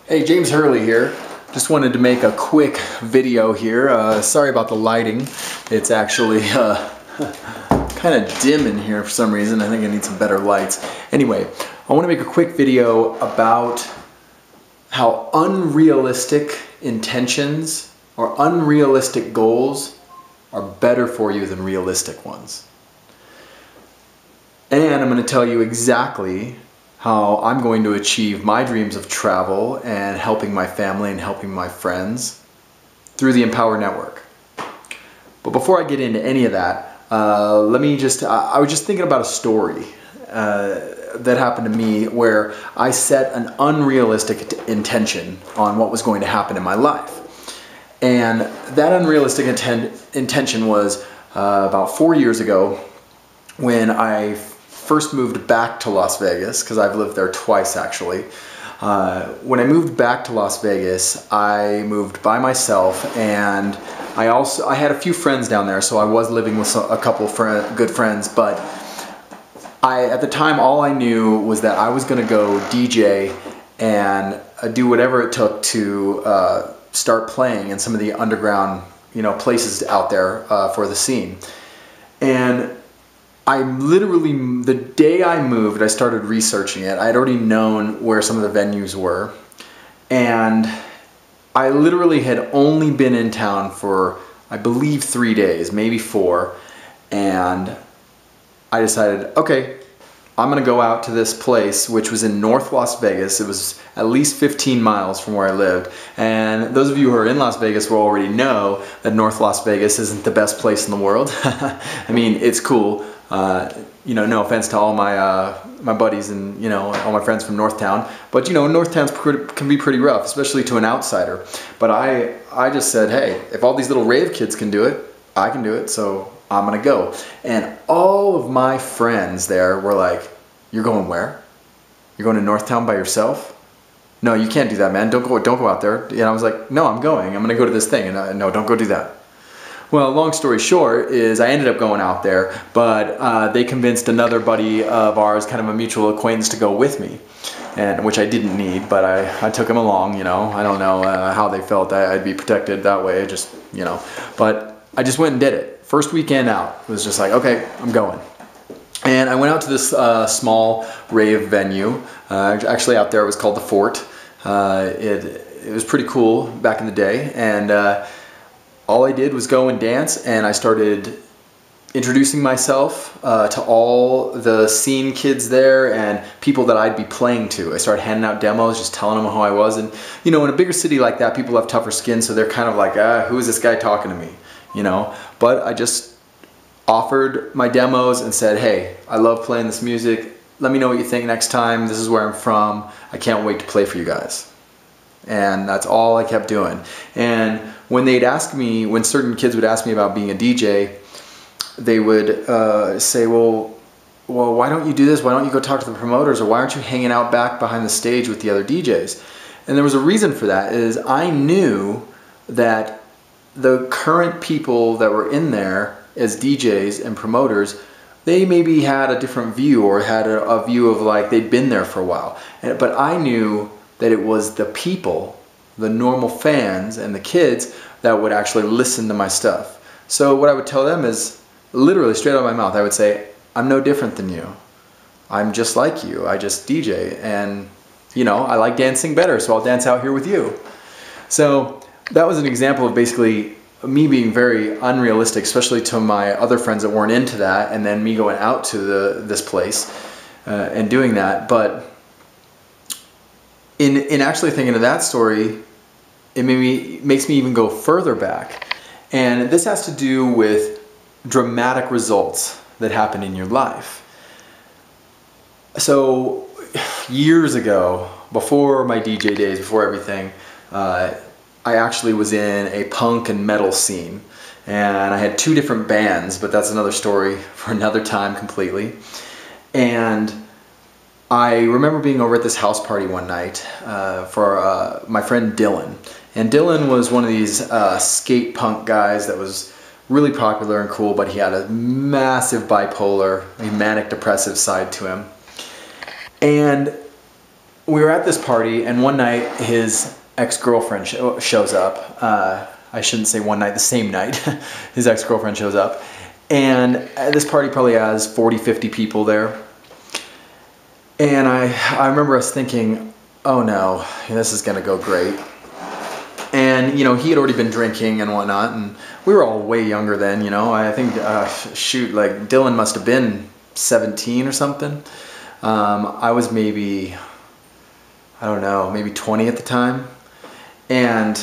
Hey, James Hurley here. Just wanted to make a quick video here. Sorry about the lighting. It's actually kind of dim in here for some reason. I think I need some better lights. Anyway, I want to make a quick video about how unrealistic intentions or unrealistic goals are better for you than realistic ones. And I'm going to tell you exactly how I'm going to achieve my dreams of travel and helping my family and helping my friends through the Empower Network. But before I get into any of that, I was just thinking about a story that happened to me where I set an unrealistic intention on what was going to happen in my life. And that unrealistic intention was about 4 years ago when I first moved back to Las Vegas, because I've lived there twice actually. When I moved back to Las Vegas, I moved by myself, and I had a few friends down there, so I was living with a couple of good friends, but at the time all I knew was that I was going to go DJ and do whatever it took to start playing in some of the underground, places out there for the scene. And I literally, the day I moved, I started researching it. I'd already known where some of the venues were. And I literally had only been in town for, I believe, 3 days, maybe 4. And I decided, okay, I'm gonna go out to this place, which was in North Las Vegas. It was at least 15 miles from where I lived. And those of you who are in Las Vegas will already know that North Las Vegas isn't the best place in the world. I mean, it's cool. No offense to all my buddies and all my friends from Northtown, but Northtown's can be pretty rough, especially to an outsider. But I just said, hey, if all these little rave kids can do it, I can do it, so I'm gonna go. And all of my friends there were like, "You're going where? You're going to Northtown by yourself? No, you can't do that, man. Don't go out there." And I was like, "No, I'm going. I'm gonna go to this thing." And no, don't go do that. Well, long story short is I ended up going out there, but they convinced another buddy of ours, kind of a mutual acquaintance, to go with me, and which I didn't need, but I took him along. I don't know how they felt I'd be protected that way, but I just went and did it. First weekend out, it was just like, okay, I'm going. And I went out to this small rave venue. Actually out there it was called the Fort. It was pretty cool back in the day, and all I did was go and dance, and I started introducing myself to all the scene kids there and people that I'd be playing to. I started handing out demos, just telling them who I was. And in a bigger city like that, people have tougher skin, so they're kind of like, who is this guy talking to me? But I just offered my demos and said, hey, I love playing this music. Let me know what you think next time. This is where I'm from. I can't wait to play for you guys. And that's all I kept doing. And when certain kids would ask me about being a DJ, they would say, well, why don't you do this? Why don't you go talk to the promoters? Or why aren't you hanging out back behind the stage with the other DJs? And there was a reason for that. Is I knew that the current people that were in there as DJs and promoters, they maybe had a different view, or had a view of like they'd been there for a while. But I knew that it was the people, the normal fans and the kids that would actually listen to my stuff. So what I would tell them is, literally straight out of my mouth, I would say, I'm no different than you. I'm just like you. I just DJ, and I like dancing better, so I'll dance out here with you. So that was an example of basically me being very unrealistic, especially to my other friends that weren't into that, and then me going out to this place and doing that. But in actually thinking of that story, it makes me even go further back. And this has to do with dramatic results that happen in your life. So years ago, before my DJ days, before everything, I actually was in a punk and metal scene. And I had 2 different bands, but that's another story for another time completely. And I remember being over at this house party one night for my friend Dylan. And Dylan was one of these skate punk guys that was really popular and cool, but he had a massive bipolar, a manic depressive side to him. And we were at this party, and one night his ex-girlfriend shows up. I shouldn't say one night, the same night. His ex-girlfriend shows up. And this party probably has 40, 50 people there. And I remember us thinking, oh no, this is gonna go great. And, you know, he had already been drinking and whatnot, and we were all way younger then, you know. I think, shoot, like Dylan must have been 17 or something. I was maybe, I don't know, maybe 20 at the time. And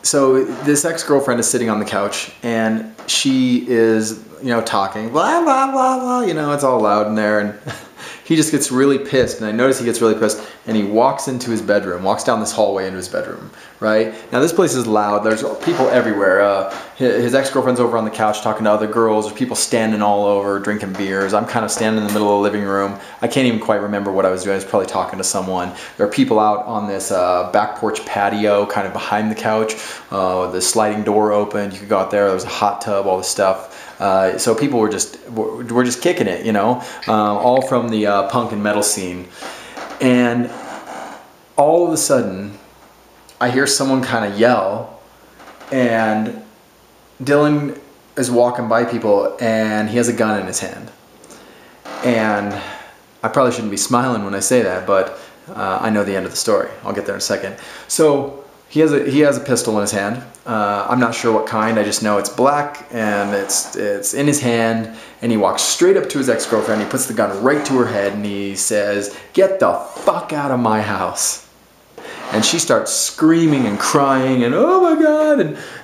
so this ex-girlfriend is sitting on the couch, and she is, you know, talking, blah, blah, blah, blah, you know, it's all loud in there, and he just gets really pissed, and I notice he gets really pissed, and he walks into his bedroom, walks down this hallway into his bedroom, right? Now this place is loud, there's people everywhere. His ex-girlfriend's over on the couch talking to other girls, there's people standing all over, drinking beers. I'm kind of standing in the middle of the living room. I can't even quite remember what I was doing. I was probably talking to someone. There are people out on this back porch patio, kind of behind the couch, the sliding door open, you could go out there, there was a hot tub, all this stuff. So people were just kicking it, you know, all from the punk and metal scene. And all of a sudden, I hear someone kind of yell, and Dylan is walking by people, and he has a gun in his hand. And I probably shouldn't be smiling when I say that, but I know the end of the story. I'll get there in a second. So he has a pistol in his hand. I'm not sure what kind. I just know it's black and it's in his hand. And he walks straight up to his ex-girlfriend. He puts the gun right to her head and he says, "Get the fuck out of my house." And she starts screaming and crying and oh my God,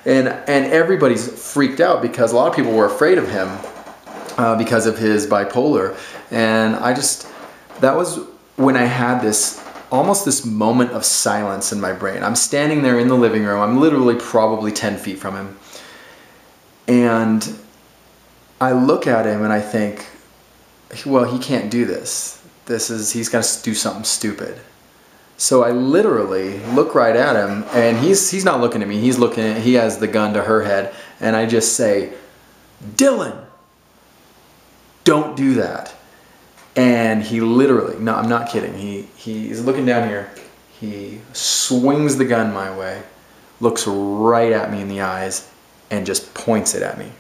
and everybody's freaked out because a lot of people were afraid of him because of his bipolar. And that was when I had almost this moment of silence in my brain. I'm standing there in the living room. I'm literally probably 10 feet from him. And I look at him and I think, well, he can't do this. He's got to do something stupid. So I literally look right at him, and he's not looking at me. He has the gun to her head, and I just say, "Dylan, don't do that." And he literally, no, I'm not kidding. He's looking down here. He swings the gun my way, looks right at me in the eyes, and just points it at me.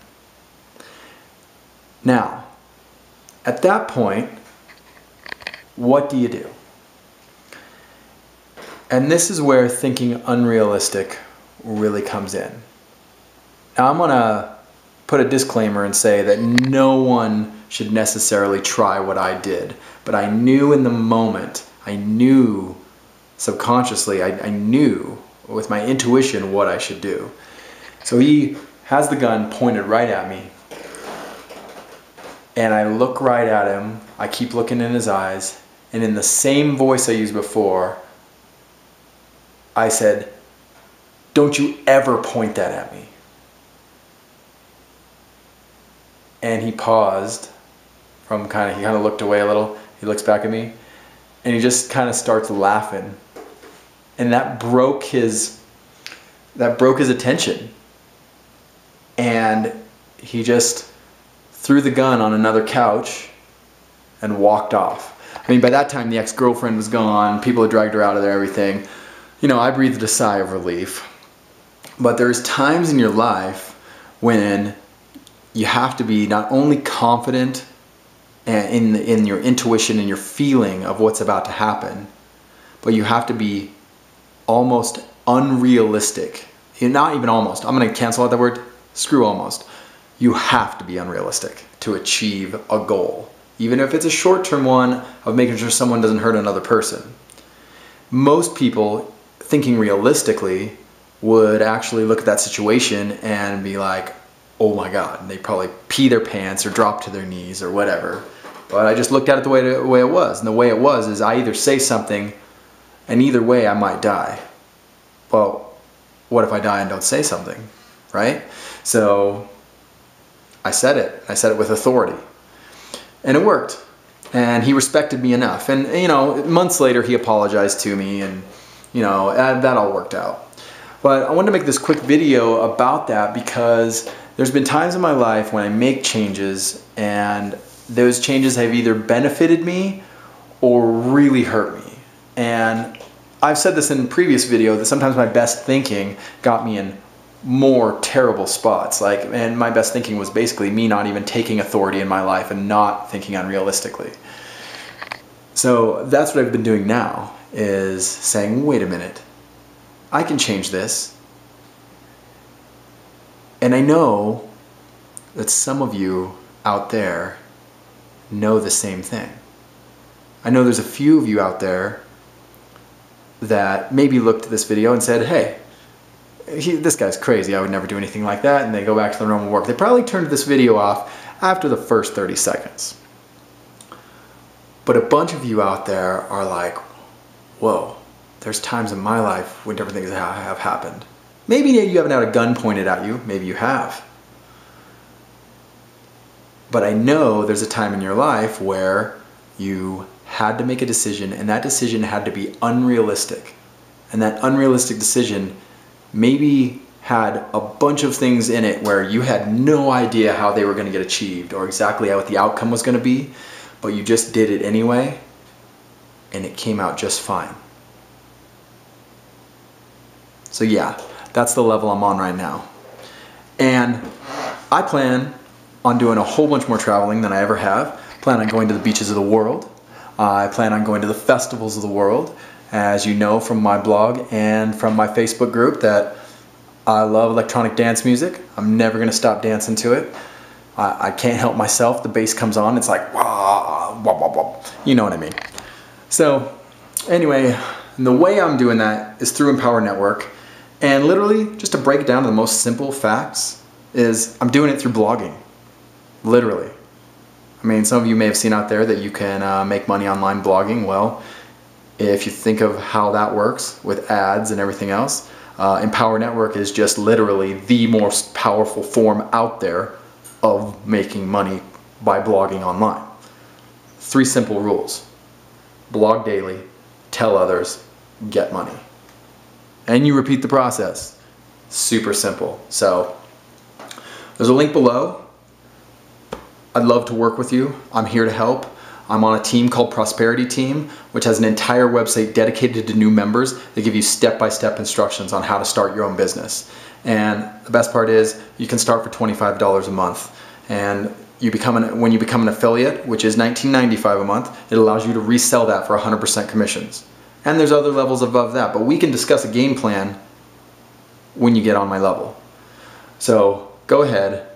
Now, at that point, what do you do? And this is where thinking unrealistic really comes in. Now, I'm going to put a disclaimer and say that no one should necessarily try what I did. But I knew in the moment, I knew subconsciously, I knew with my intuition what I should do. So he has the gun pointed right at me. And I look right at him. I keep looking in his eyes. And in the same voice I used before, I said, "Don't you ever point that at me." And he paused he kind of looked away a little. He looks back at me and he just kind of starts laughing. And that broke his attention. And he just threw the gun on another couch and walked off. I mean, by that time the ex-girlfriend was gone. People had dragged her out of there, everything. You know, I breathed a sigh of relief. But there's times in your life when you have to be not only confident in your intuition and your feeling of what's about to happen, but you have to be almost unrealistic. Not even almost. I'm going to cancel out that word. Screw almost. You have to be unrealistic to achieve a goal, even if it's a short-term one of making sure someone doesn't hurt another person. Most people, thinking realistically, would actually look at that situation and be like, oh my God, and they probably pee their pants or drop to their knees or whatever. But I just looked at it the way it was. And the way it was is I either say something, and either way I might die. Well, what if I die and don't say something, right? So I said it. I said it with authority. And it worked. And he respected me enough. And, you know, months later he apologized to me, and, you know, that all worked out. But I wanted to make this quick video about that because there's been times in my life when I make changes and those changes have either benefited me or really hurt me. And I've said this in a previous video that sometimes my best thinking got me in more terrible spots. And my best thinking was basically me not even taking authority in my life and not thinking unrealistically. So that's what I've been doing now, is saying, wait a minute, I can change this. And I know that some of you out there know the same thing. I know there's a few of you out there that maybe looked at this video and said, hey, this guy's crazy, I would never do anything like that, and they go back to their normal work. They probably turned this video off after the first 30 seconds. But a bunch of you out there are like, whoa, there's times in my life when different things have happened. Maybe you haven't had a gun pointed at you, maybe you have. But I know there's a time in your life where you had to make a decision, and that decision had to be unrealistic. And that unrealistic decision maybe had a bunch of things in it where you had no idea how they were going to get achieved or exactly what the outcome was going to be, but you just did it anyway, and it came out just fine. So yeah, that's the level I'm on right now. And I plan on doing a whole bunch more traveling than I ever have. Plan on going to the beaches of the world. I plan on going to the festivals of the world. As you know from my blog and from my Facebook group that I love electronic dance music. I'm never gonna stop dancing to it. I can't help myself. The bass comes on, it's like, wah, wah, wah, wah. You know what I mean. So anyway, the way I'm doing that is through Empower Network. And literally, just to break it down to the most simple facts, is I'm doing it through blogging. Literally. I mean, some of you may have seen out there that you can make money online blogging. Well, if you think of how that works with ads and everything else, Empower Network is just literally the most powerful form out there of making money by blogging online. 3 simple rules. Blog daily, tell others, get money. And you repeat the process. Super simple. So there's a link below. I'd love to work with you. I'm here to help. I'm on a team called Prosperity Team, which has an entire website dedicated to new members that give you step-by-step instructions on how to start your own business. And the best part is you can start for $25 a month. And when you become an affiliate, which is $19.95 a month, it allows you to resell that for 100% commissions. And there's other levels above that, but we can discuss a game plan when you get on my level. So go ahead,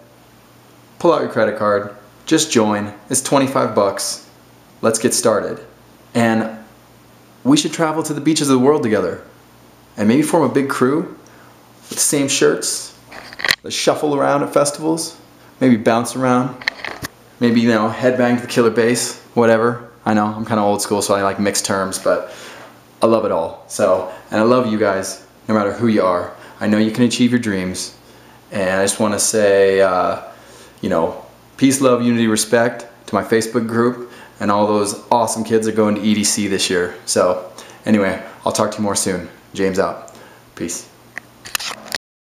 pull out your credit card, just join. It's 25 bucks. Let's get started. And we should travel to the beaches of the world together and maybe form a big crew with the same shirts. Let's shuffle around at festivals, maybe bounce around, maybe, you know, headbang to the killer bass, whatever. I know, I'm kind of old school, so I like mixed terms, but I love it all. So, and I love you guys, no matter who you are. I know you can achieve your dreams. And I just want to say, you know, peace, love, unity, respect to my Facebook group and all those awesome kids that are going to EDC this year. So anyway, I'll talk to you more soon. James out. Peace.